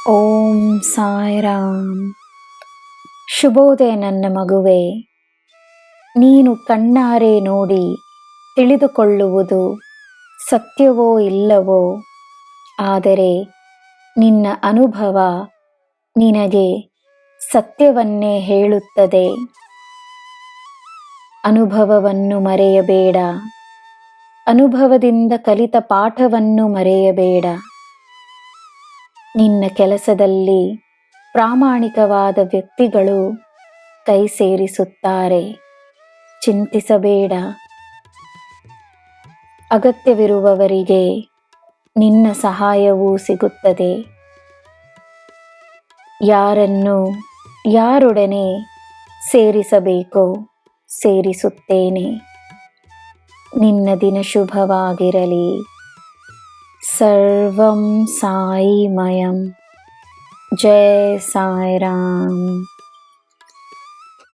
ಓಂ ಸಾಯಿರಾಮ್. ಶುಭೋದಯ ನನ್ನ ಮಗುವೆ. ನೀನು ಕಣ್ಣಾರೆ ನೋಡಿ ತಿಳಿದುಕೊಳ್ಳುವುದು ಸತ್ಯವೋ ಇಲ್ಲವೋ, ಆದರೆ ನಿನ್ನ ಅನುಭವ ನಿನಗೆ ಸತ್ಯವನ್ನೇ ಹೇಳುತ್ತದೆ. ಅನುಭವವನ್ನು ಮರೆಯಬೇಡ. ಅನುಭವದಿಂದ ಕಲಿತ ಪಾಠವನ್ನು ಮರೆಯಬೇಡ. ನಿನ್ನ ಕೆಲಸದಲ್ಲಿ ಪ್ರಾಮಾಣಿಕವಾದ ವ್ಯಕ್ತಿಗಳು ಕೈ ಸೇರಿಸುತ್ತಾರೆ. ಚಿಂತಿಸಬೇಡ. ಅಗತ್ಯವಿರುವವರಿಗೆ ನಿನ್ನ ಸಹಾಯವೂ ಸಿಗುತ್ತದೆ. ಯಾರನ್ನು ಯಾರೊಡನೆ ಸೇರಿಸಬೇಕೋ ಸೇರಿಸುತ್ತೇನೆ. ನಿನ್ನ ದಿನ ಶುಭವಾಗಿರಲಿ. ಸರ್ವಂ ಸಾಯಿಮಯಂ. ಜೈ ಸಾಯಿರಾಮ್.